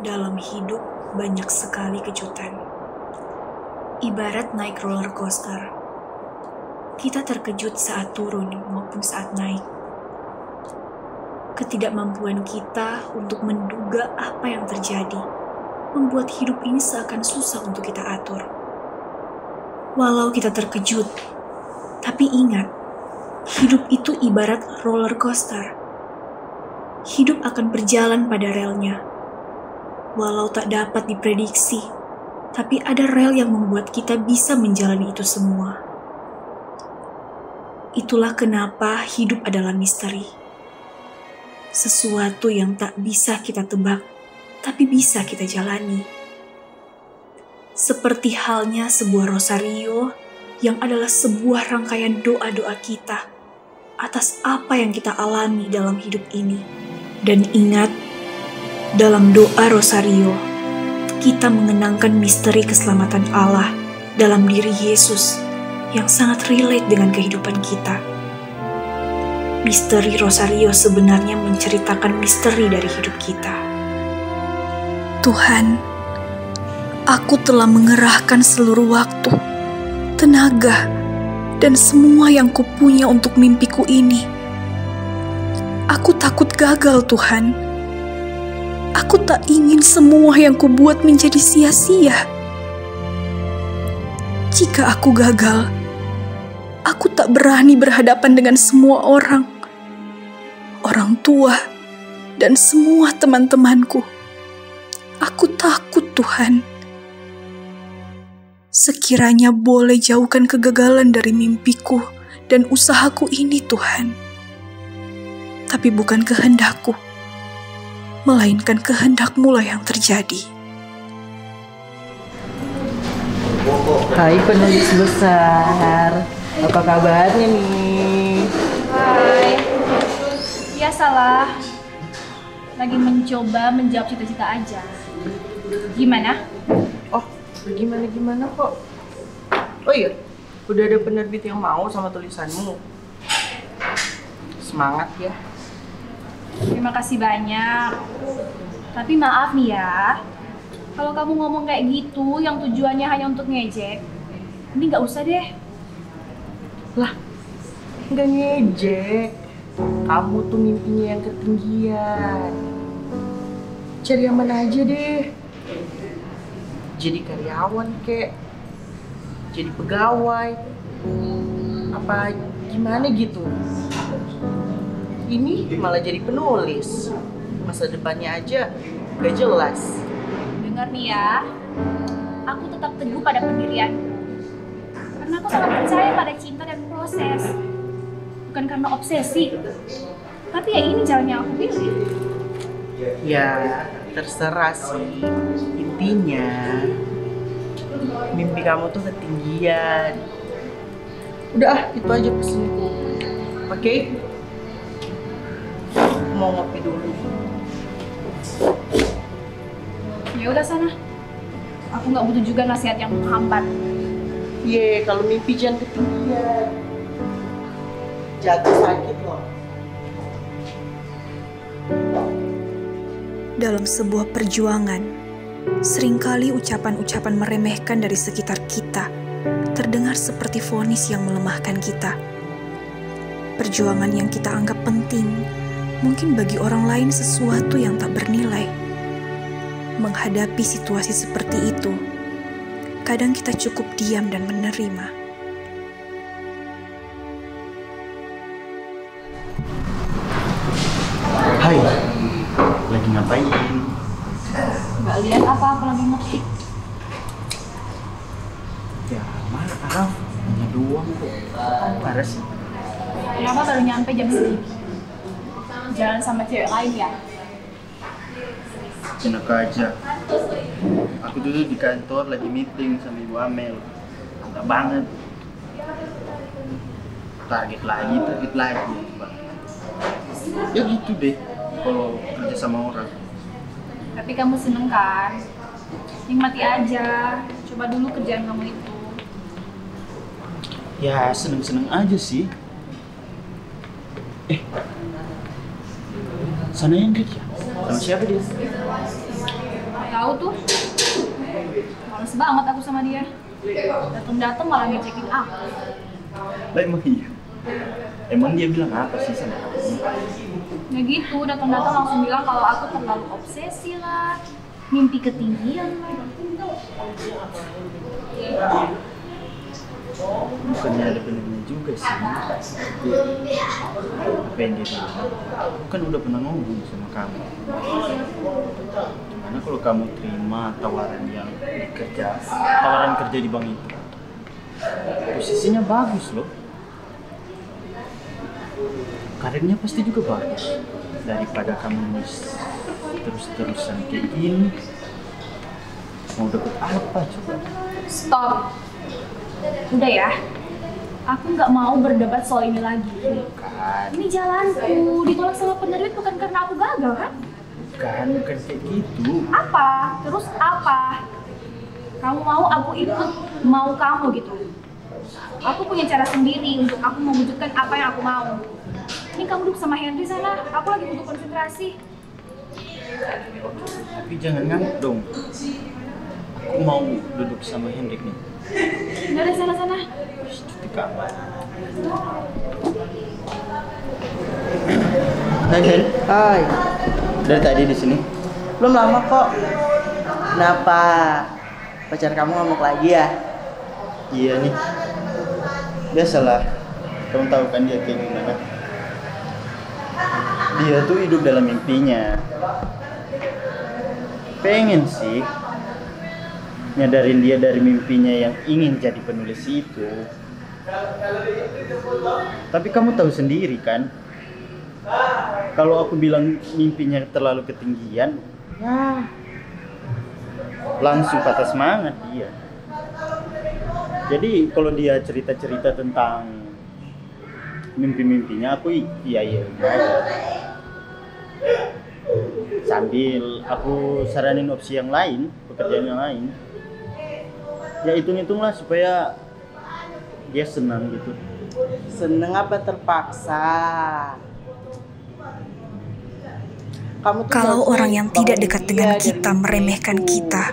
Dalam hidup banyak sekali kejutan. Ibarat naik roller coaster. Kita terkejut saat turun maupun saat naik. Ketidakmampuan kita untuk menduga apa yang terjadi membuat hidup ini seakan susah untuk kita atur. Walau kita terkejut, tapi ingat, hidup itu ibarat roller coaster. Hidup akan berjalan pada relnya. Walau tak dapat diprediksi, tapi ada rel yang membuat kita bisa menjalani itu semua. Itulah kenapa hidup adalah misteri. Sesuatu yang tak bisa kita tebak, tapi bisa kita jalani. Seperti halnya sebuah rosario yang adalah sebuah rangkaian doa-doa kita atas apa yang kita alami dalam hidup ini. Dan ingat, dalam doa rosario, kita mengenangkan misteri keselamatan Allah dalam diri Yesus yang sangat relate dengan kehidupan kita. Misteri rosario sebenarnya menceritakan misteri dari hidup kita. Tuhan, aku telah mengerahkan seluruh waktu, tenaga, dan semua yang kupunya untuk mimpiku ini. Aku takut gagal, Tuhan. Aku tak ingin semua yang kubuat menjadi sia-sia. Jika aku gagal, aku tak berani berhadapan dengan semua orang tua, dan semua teman-temanku. Aku takut, Tuhan. Sekiranya boleh jauhkan kegagalan dari mimpiku dan usahaku ini, Tuhan. Tapi bukan kehendakku, melainkan kehendak-Mu lah yang terjadi. Hai penulis besar, apa kabarnya nih? Hai, biasalah, lagi mencoba menjawab cita-cita aja. Gimana? Oh, gimana kok? Oh iya, udah ada penerbit yang mau sama tulisanmu. Semangat ya. Terima kasih banyak. Tapi maaf nih ya, kalau kamu ngomong kayak gitu yang tujuannya hanya untuk ngejek, ini nggak usah deh. Lah, nggak ngejek. Kamu tuh mimpinya yang ketinggian. Cari yang mana aja deh. Jadi karyawan kek, jadi pegawai, apa gimana gitu. Ini malah jadi penulis. Masa depannya aja gak jelas. Dengar nih ya, aku tetap teguh pada pendirian. Karena aku sangat percaya pada cinta dan proses. Bukan karena obsesi. Tapi ya ini jalan yang aku pilih. Ya, terserah sih. Intinya, mimpi kamu tuh ketinggian. Udah, itu aja pesanku. Oke? Mau ngopi dulu. Ya udah sana. Aku nggak butuh juga nasihat yang menghambat. Kalau mimpi jangan ketinggian. Jatuh sakit loh. Dalam sebuah perjuangan, seringkali ucapan-ucapan meremehkan dari sekitar kita terdengar seperti vonis yang melemahkan kita. Perjuangan yang kita anggap penting mungkin bagi orang lain sesuatu yang tak bernilai. Menghadapi situasi seperti itu, kadang kita cukup diam dan menerima. Hai, lagi ngapain? Nggak lihat apa, aku lagi ngetik. Ya, maaf, hanya doang kok. Parah sih. Kenapa baru nyampe jam segini? Jalan sama cewek lain ya? Enak aja. Aku dulu di kantor lagi meeting sama Ibu Amel. Enggak banget. Target lagi. Ya gitu deh, kalau kerja sama orang. Tapi kamu seneng kan? Nikmati aja. Coba dulu kerjaan kamu itu. Ya, seneng-seneng aja sih. Sana Hendrik ya? Sama siapa dia? tahu tuh. Males banget aku sama dia. Datang-datang malah ngecekin aku. Lah emang iya? Emang dia bilang apa sih sama kamu? Ya gitu, datang-datang langsung bilang kalau aku terlalu obsesi lah, mimpi ketinggian lah. Bukannya ada benernya juga sih. Apa yang dia bilang? Aku kan udah pernah ngomong sama kamu. Gimana kalau kamu terima tawaran yang tawaran kerja di bank itu? Posisinya bagus loh. Karirnya pasti juga bagus. Daripada kamu terus-terusan kayak gini. Mau dapet apa coba? Stop. Udah ya. Aku nggak mau berdebat soal ini lagi. Bukan. Ini jalanku, ditolak sama penerbit bukan karena aku gagal kan? Bukan kayak gitu. Apa? Terus apa? Kamu mau aku ikut mau kamu gitu. Aku punya cara sendiri untuk aku mewujudkan apa yang aku mau. Ini kamu duduk sama Henry sana, aku lagi butuh konsentrasi. Tapi jangan ngantuk dong. Aku mau duduk sama Hendrik nih. Nggak ada sana-sana. Di kamar. Hai Hen. Hai, Dari tadi di sini. belum lama kok. Kenapa? Pacar kamu ngamuk lagi ya? Iya nih. Biasalah. Kamu tahu kan dia kayak gimana? Dia tuh hidup dalam mimpinya. Pengen sih nyadarin dia dari mimpinya yang ingin jadi penulis itu. Tapi kamu tahu sendiri kan, kalau aku bilang mimpinya terlalu ketinggian, ya langsung patah semangat dia. Jadi kalau dia cerita-cerita tentang mimpi-mimpinya, aku iya aja. Sambil aku saranin opsi yang lain, pekerjaan yang lain. Ya hitung-hitunglah supaya dia senang gitu. Seneng apa terpaksa? Kamu tuh Kalau baru orang yang bangun tidak dekat dengan dia kita dari meremehkan mimpiku. kita,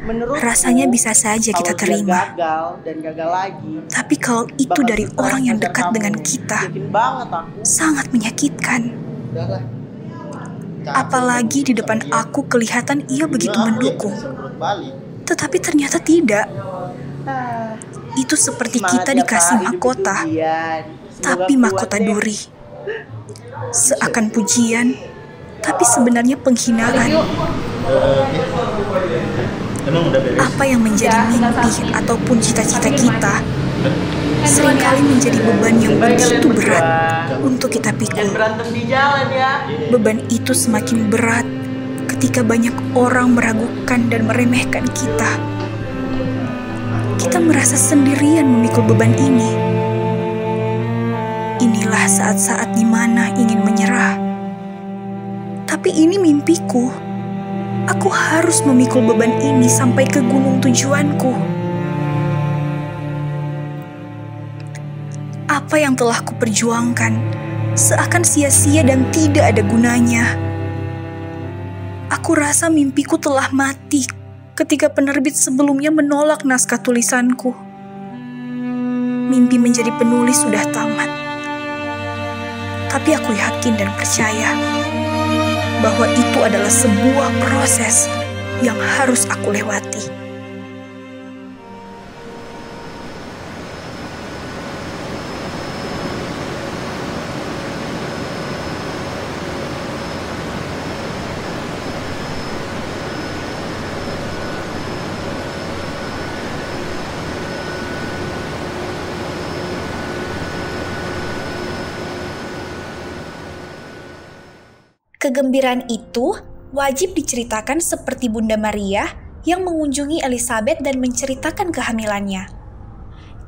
Menurutku, rasanya bisa saja kita kalau dia terima. gagal dan gagal lagi. Tapi kalau itu bakal dari stres orang yang pacar dekat kamu. dengan kita, Yakin banget aku. sangat menyakitkan. Udahlah. Apalagi di depan aku kelihatan ia begitu mendukung, Balik. tetapi ternyata tidak. Ah, Itu seperti semangat kita ya, dikasih Pak. Hidup mahkota, itu ujian. Semoga tapi kuat mahkota deh. duri. Seakan pujian, tapi sebenarnya penghinaan. Emang udah beres? Apa yang menjadi mimpi ataupun cita-cita kita seringkali menjadi beban yang begitu berat untuk kita Jangan pikul. berantem di jalan ya. Beban itu semakin berat ketika banyak orang meragukan dan meremehkan kita. Kita merasa sendirian memikul beban ini. Inilah saat-saat di mana ingin menyerah. Tapi ini mimpiku. Aku harus memikul beban ini sampai ke gunung tujuanku. Apa yang telah kuperjuangkan seakan sia-sia dan tidak ada gunanya. Aku rasa mimpiku telah mati ketika penerbit sebelumnya menolak naskah tulisanku. Mimpi menjadi penulis sudah tamat. Tapi aku yakin dan percaya bahwa itu adalah sebuah proses yang harus aku lewati. Kegembiraan itu wajib diceritakan seperti Bunda Maria yang mengunjungi Elizabeth dan menceritakan kehamilannya.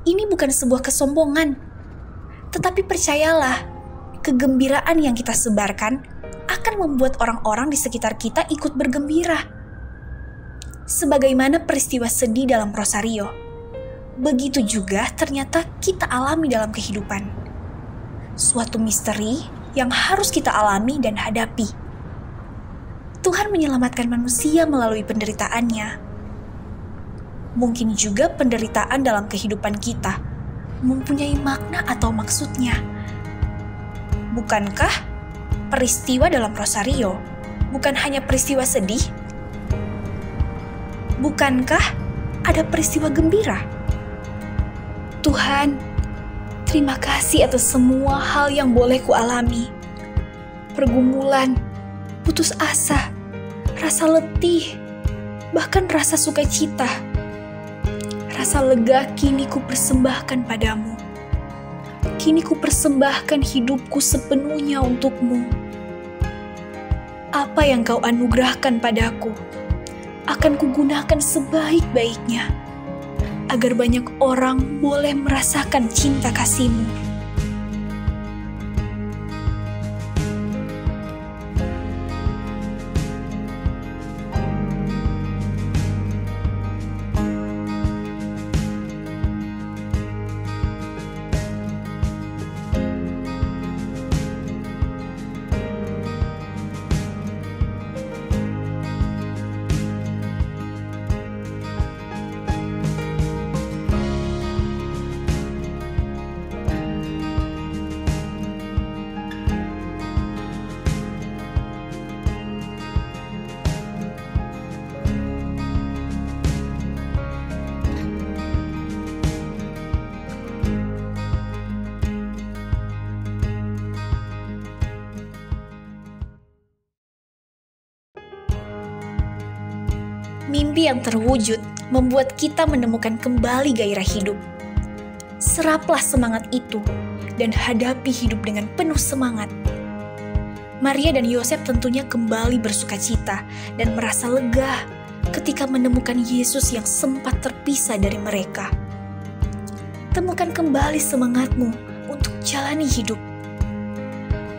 Ini bukan sebuah kesombongan, tetapi percayalah, kegembiraan yang kita sebarkan akan membuat orang-orang di sekitar kita ikut bergembira. Sebagaimana peristiwa sedih dalam Rosario, begitu juga ternyata kita alami dalam kehidupan. Suatu misteri yang harus kita alami dan hadapi. Tuhan menyelamatkan manusia melalui penderitaannya. Mungkin juga penderitaan dalam kehidupan kita mempunyai makna atau maksudnya. Bukankah peristiwa dalam Rosario bukan hanya peristiwa sedih? Bukankah ada peristiwa gembira? Tuhan, terima kasih atas semua hal yang boleh kualami. Pergumulan, putus asa, rasa letih, bahkan rasa sukacita. Rasa lega kini ku persembahkan padamu. Kini ku persembahkan hidupku sepenuhnya untukmu. Apa yang kau anugerahkan padaku akan kugunakan sebaik-baiknya, agar banyak orang boleh merasakan cinta kasih-Mu. Mimpi yang terwujud membuat kita menemukan kembali gairah hidup. Seraplah semangat itu dan hadapi hidup dengan penuh semangat. Maria dan Yosef tentunya kembali bersukacita dan merasa lega ketika menemukan Yesus yang sempat terpisah dari mereka. Temukan kembali semangatmu untuk jalani hidup.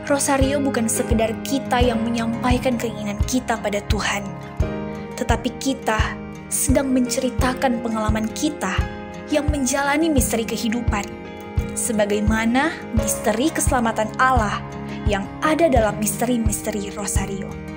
Rosario bukan sekedar kita yang menyampaikan keinginan kita pada Tuhan, tetapi kita sedang menceritakan pengalaman kita yang menjalani misteri kehidupan, sebagaimana misteri keselamatan Allah yang ada dalam misteri-misteri Rosario.